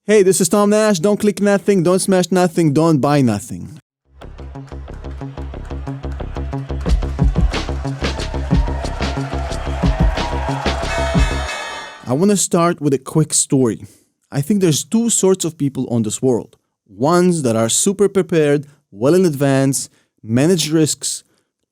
Hey, this is Tom Nash. Don't click nothing, don't smash nothing, don't buy nothing. I want to start with a quick story. I think there's two sorts of people on this world. Ones that are super prepared, well in advance, manage risks,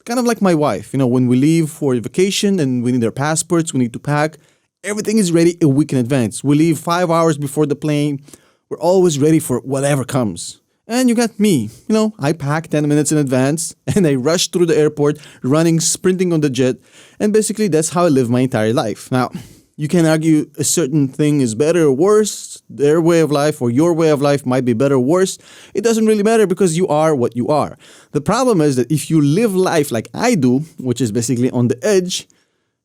kind of like my wife. When we leave for a vacation and we need our passports, we need to pack, everything is ready a week in advance. We leave 5 hours before the plane. We're always ready for whatever comes. And you got me. I pack 10 minutes in advance and I rush through the airport, running, sprinting on the jet. And basically, that's how I live my entire life. Now, you can argue a certain thing is better or worse. Their way of life or your way of life might be better or worse. It doesn't really matter because you are what you are. The problem is that if you live life like I do, which is basically on the edge,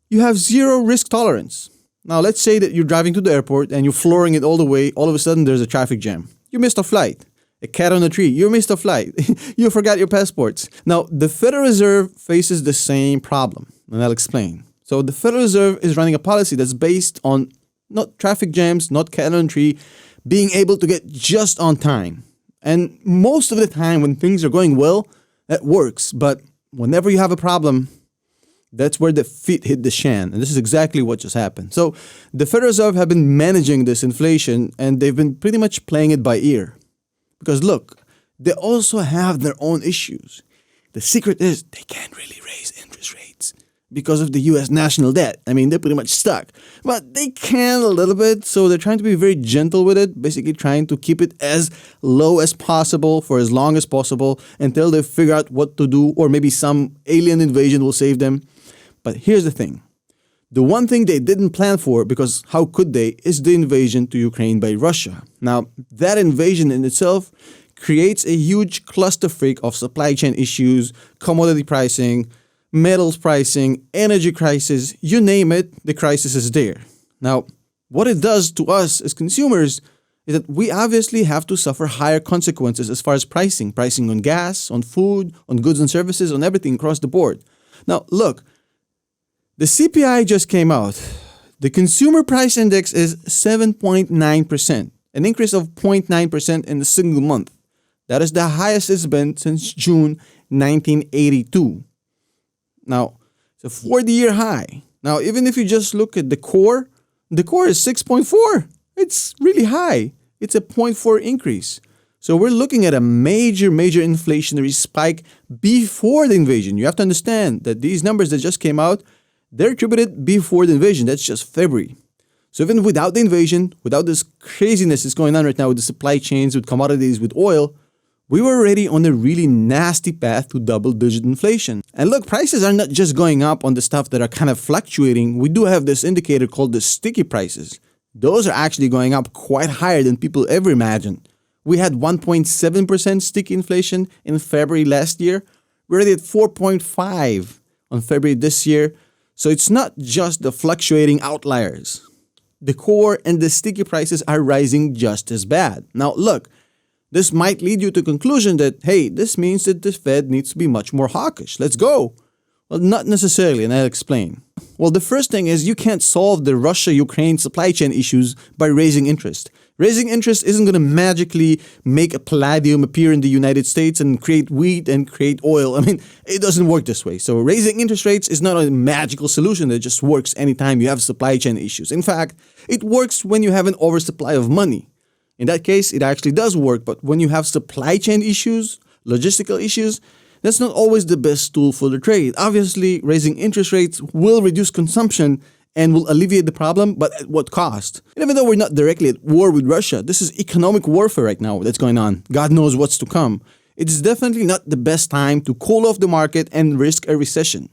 you have zero risk tolerance. Now, let's say that you're driving to the airport and you're flooring it all the way. All of a sudden, there's a traffic jam. You missed a flight. A cat on a tree. You missed a flight. You forgot your passports. Now, the Federal Reserve faces the same problem, and I'll explain. So the Federal Reserve is running a policy that's based on not traffic jams, not cat on a tree, being able to get just on time. And most of the time when things are going well, that works. But whenever you have a problem, that's where the feet hit the shan. And this is exactly what just happened. So the Federal Reserve have been managing this inflation and they've been pretty much playing it by ear. Because look, they also have their own issues. The secret is they can't really raise interest rates because of the U.S. national debt. They're pretty much stuck. But they can a little bit, so they're trying to be very gentle with it, basically trying to keep it as low as possible for as long as possible until they figure out what to do, or maybe some alien invasion will save them. But here's the thing. The one thing they didn't plan for, because how could they, is the invasion to Ukraine by Russia. Now, that invasion in itself creates a huge clusterfuck of supply chain issues, commodity pricing, metals pricing, energy crisis, you name it, the crisis is there. Now, what it does to us as consumers is that we obviously have to suffer higher consequences as far as pricing on gas, on food, on goods and services, on everything across the board. Now, look, the CPI just came out. The consumer price index is 7.9%, an increase of 0.9% in a single month. That is the highest it's been since June 1982. Now, it's a 40-year high. Now, even if you just look at the core is 6.4. It's really high. It's a 0.4 increase. So we're looking at a major inflationary spike before the invasion. You have to understand that these numbers that just came out, they're attributed before the invasion. That's just February. So even without the invasion, without this craziness that's going on right now with the supply chains, with commodities, with oil, we were already on a really nasty path to double-digit inflation. And look, prices are not just going up on the stuff that are kind of fluctuating. We do have this indicator called the sticky prices. Those are actually going up quite higher than people ever imagined. We had 1.7% sticky inflation in February last year. We're already at 4.5% on February this year. So it's not just the fluctuating outliers. The core and the sticky prices are rising just as bad. Now, look, this might lead you to the conclusion that, hey, this means that the Fed needs to be much more hawkish. Let's go. Well, not necessarily, and I'll explain. Well, the first thing is you can't solve the Russia-Ukraine supply chain issues by raising interest. Raising interest isn't going to magically make a palladium appear in the United States and create wheat and create oil. It doesn't work this way. So raising interest rates is not a magical solution that just works anytime you have supply chain issues. In fact, it works when you have an oversupply of money. In that case, it actually does work. But when you have supply chain issues, logistical issues, that's not always the best tool for the trade. Obviously, raising interest rates will reduce consumption and will alleviate the problem, but at what cost? And even though we're not directly at war with Russia, this is economic warfare right now that's going on. God knows what's to come. It is definitely not the best time to cool off the market and risk a recession.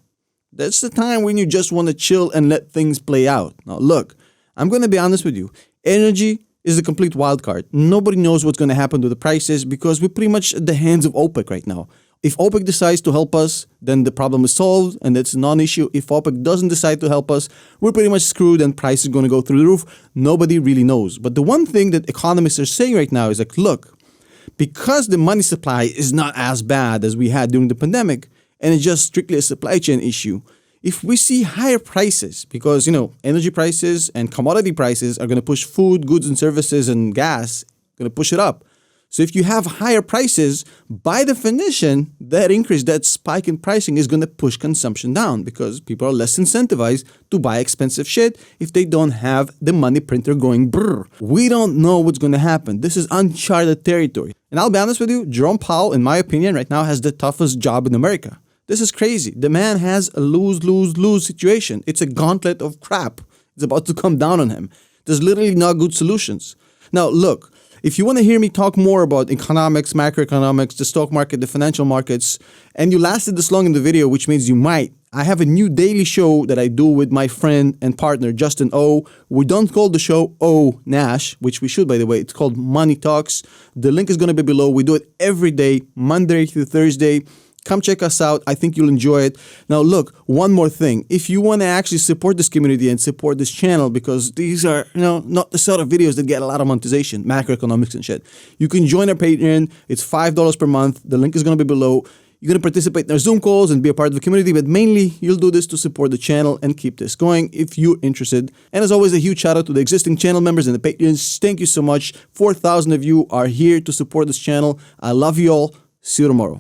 That's the time when you just want to chill and let things play out. Now, look, I'm going to be honest with you. Energy is a complete wild card. Nobody knows what's going to happen to the prices because we're pretty much at the hands of OPEC right now. If OPEC decides to help us, then the problem is solved and that's a non-issue. If OPEC doesn't decide to help us, we're pretty much screwed and price is going to go through the roof. Nobody really knows. But the one thing that economists are saying right now is like, look, because the money supply is not as bad as we had during the pandemic and it's just strictly a supply chain issue, if we see higher prices, because energy prices and commodity prices are going to push food, goods and services and gas, going to push it up. So if you have higher prices, by definition, that increase, that spike in pricing is going to push consumption down because people are less incentivized to buy expensive shit if they don't have the money printer going brrr. We don't know what's going to happen. This is uncharted territory. And I'll be honest with you, Jerome Powell, in my opinion, right now has the toughest job in America. This is crazy. The man has a lose-lose-lose situation. It's a gauntlet of crap. It's about to come down on him. There's literally no good solutions. Now, look, if you want to hear me talk more about economics, macroeconomics, the stock market, the financial markets, and you lasted this long in the video, which means you might, I have a new daily show that I do with my friend and partner, Justin O. We don't call the show O Nash, which we should, by the way. It's called Money Talks. The link is going to be below. We do it every day, Monday through Thursday. Come check us out. I think you'll enjoy it. Now, look, one more thing. If you want to actually support this community and support this channel, because these are, not the sort of videos that get a lot of monetization, macroeconomics and shit, you can join our Patreon. It's $5 per month. The link is going to be below. You're going to participate in our Zoom calls and be a part of the community, but mainly you'll do this to support the channel and keep this going if you're interested. And as always, a huge shout out to the existing channel members and the Patreons. Thank you so much. 4,000 of you are here to support this channel. I love you all. See you tomorrow.